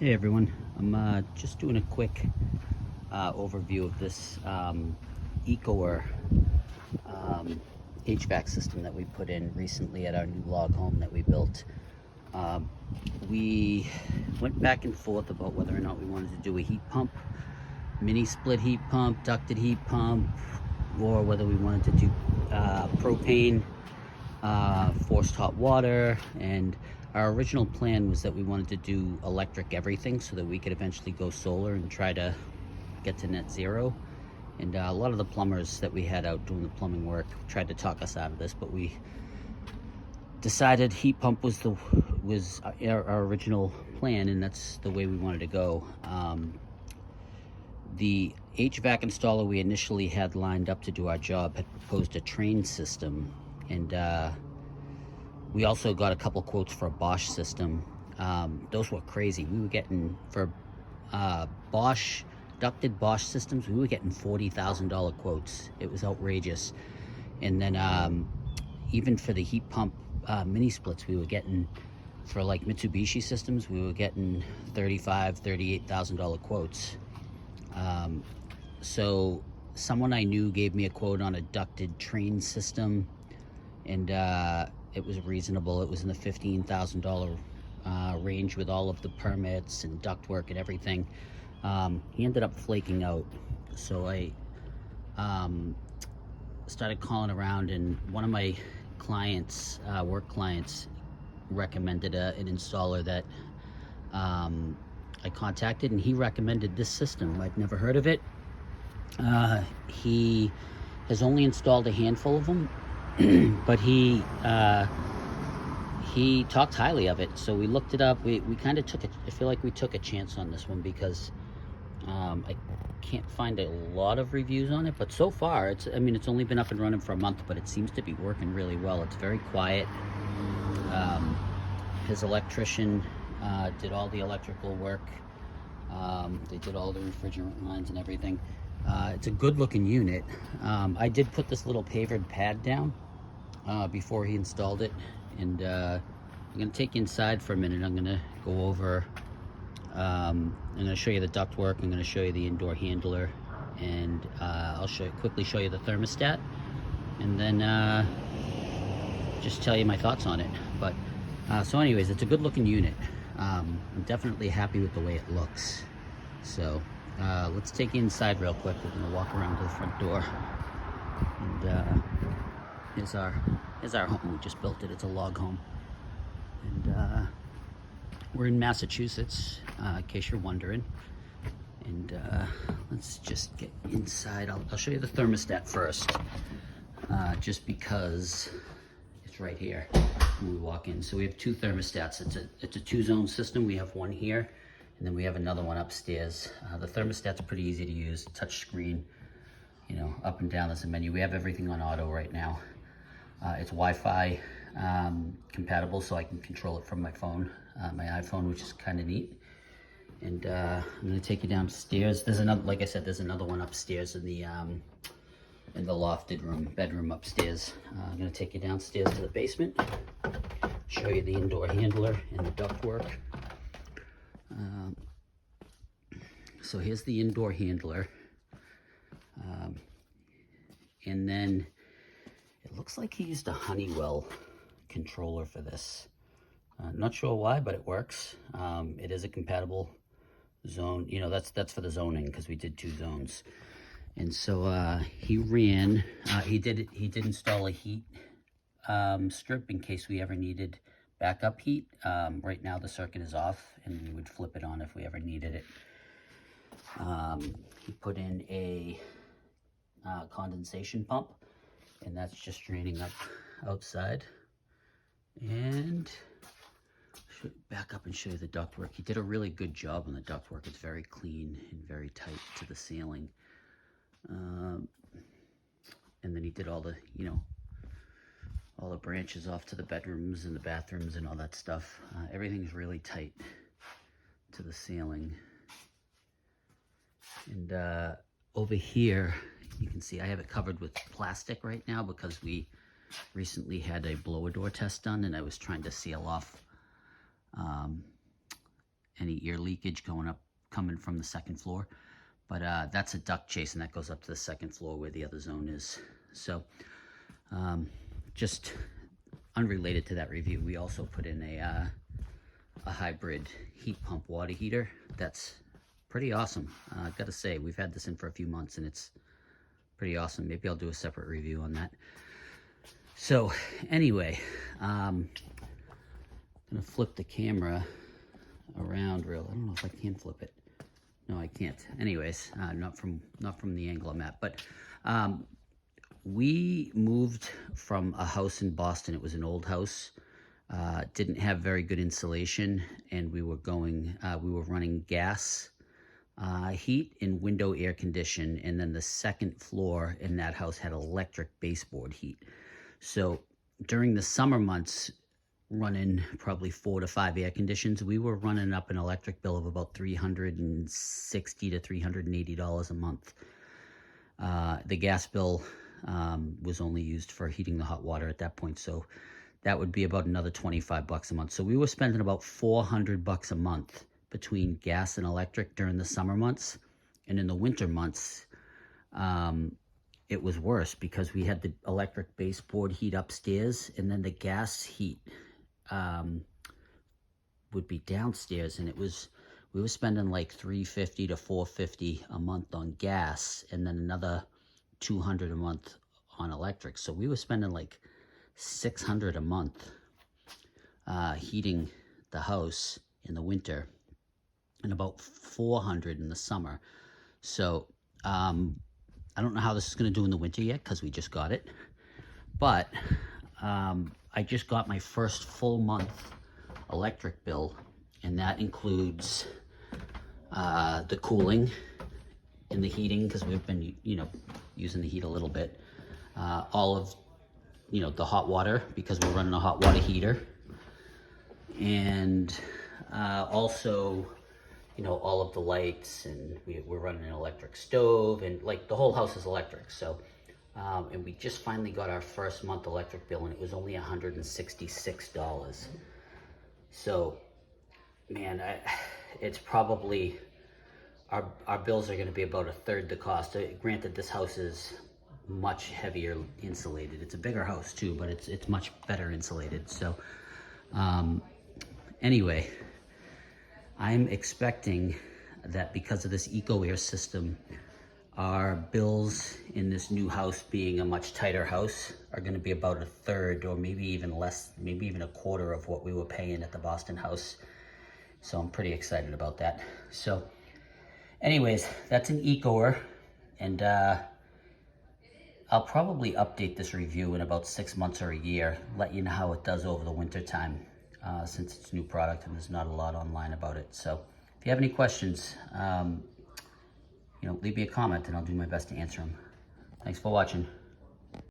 Hey everyone, I'm just doing a quick overview of this Ecoer HVAC system that we put in recently at our new log home that we built. We went back and forth about whether or not we wanted to do a heat pump, mini split heat pump, ducted heat pump, or whether we wanted to do propane, forced hot water. And our original plan was that we wanted to do electric everything so that we could eventually go solar and try to get to net zero. And a lot of the plumbers that we had out doing the plumbing work tried to talk us out of this, but we decided heat pump was our original plan, and that's the way we wanted to go. The HVAC installer we initially had lined up to do our job had proposed a train system, and we also got a couple quotes for a Bosch system. Those were crazy. We were getting, for Bosch, ducted Bosch systems, we were getting $40,000 quotes. It was outrageous. And then even for the heat pump mini splits, we were getting, for like Mitsubishi systems, we were getting $35,000, $38,000 quotes. So someone I knew gave me a quote on a ducted train system, and it was reasonable. It was in the $15,000 range with all of the permits and ductwork and everything. He ended up flaking out, so I started calling around, and one of my clients, work clients, recommended an installer that I contacted, and he recommended this system. I'd never heard of it. He has only installed a handful of them, but he talked highly of it, so we looked it up. We kind of I feel like we took a chance on this one because I can't find a lot of reviews on it, but so far it's only been up and running for a month, but it seems to be working really well. It's very quiet. His electrician did all the electrical work. They did all the refrigerant lines and everything. It's a good looking unit. I did put this little pavered pad down before he installed it, and I'm going to take you inside for a minute. I'm going to go over, I'm going to show you the ductwork, I'm going to show you the indoor handler, and I'll quickly show you the thermostat, and then just tell you my thoughts on it. But so anyways, it's a good looking unit. I'm definitely happy with the way it looks. So let's take you inside real quick. We're going to walk around to the front door, and here's our home. We just built it. It's a log home, and we're in Massachusetts, in case you're wondering. And let's just get inside. I'll show you the thermostat first, just because it's right here when we walk in. So we have two thermostats. It's a two-zone system. We have one here, and then we have another one upstairs. The thermostat's pretty easy to use. Touch screen, up and down. There's a menu. We have everything on auto right now. It's Wi-Fi compatible, so I can control it from my phone, my iPhone, which is kind of neat. And I'm gonna take you downstairs. There's another, like I said, there's another one upstairs in the lofted bedroom upstairs. I'm gonna take you downstairs to the basement, show you the indoor handler and the ductwork. So here's the indoor handler, and then it looks like he used a Honeywell controller for this. Not sure why, but it works. It is a compatible zone. That's for the zoning, because we did two zones. And so he did install a heat strip in case we ever needed backup heat. Right now the circuit is off, and we would flip it on if we ever needed it. He put in a condensation pump, and that's just draining up outside. And back up and show you the ductwork. He did a really good job on the ductwork. It's very clean and very tight to the ceiling. And then he did all the, all the branches off to the bedrooms and the bathrooms and all that stuff. Everything's really tight to the ceiling. And over here, you can see I have it covered with plastic right now because we recently had a blower door test done, and I was trying to seal off any ear leakage coming from the second floor. But that's a duct chase, and that goes up to the second floor where the other zone is. So just unrelated to that review, we also put in a hybrid heat pump water heater. That's pretty awesome. I've got to say, we've had this in for a few months and it's pretty awesome. Maybe I'll do a separate review on that. So anyway, I'm gonna flip the camera around I don't know if I can flip it. No, I can't. Anyways, not from the angle I'm at. But we moved from a house in Boston. It was an old house. Didn't have very good insulation, and we were running gas heat and window air condition, and then the second floor in that house had electric baseboard heat. So during the summer months, running probably 4 to 5 air conditions, we were running up an electric bill of about $360 to $380 a month. The gas bill was only used for heating the hot water at that point, so that would be about another $25 a month. So we were spending about $400 a month between gas and electric during the summer months. And in the winter months, it was worse because we had the electric baseboard heat upstairs, and then the gas heat would be downstairs, and we were spending like $350 to $450 a month on gas, and then another $200 a month on electric. So we were spending like $600 a month heating the house in the winter, and about $400 in the summer. So I don't know how this is going to do in the winter yet because we just got it, but I just got my first full month electric bill, and that includes the cooling and the heating, because we've been using the heat a little bit, all of the hot water because we're running a hot water heater, and also all of the lights, and we're running an electric stove, and like the whole house is electric. So and we just finally got our first month electric bill, and it was only $166. So man, it's probably our bills are going to be about a third the cost. Granted, this house is much heavier insulated. It's a bigger house too, but it's much better insulated. So anyway, I'm expecting that because of this Ecoer system, our bills in this new house, being a much tighter house, are going to be about a third, or maybe even less, maybe even a quarter of what we were paying at the Boston house. So I'm pretty excited about that. So anyways, that's an Ecoer, and I'll probably update this review in about 6 months or a year, let you know how it does over the winter time, since it's a new product and there's not a lot online about it. So if you have any questions, leave me a comment and I'll do my best to answer them. Thanks for watching.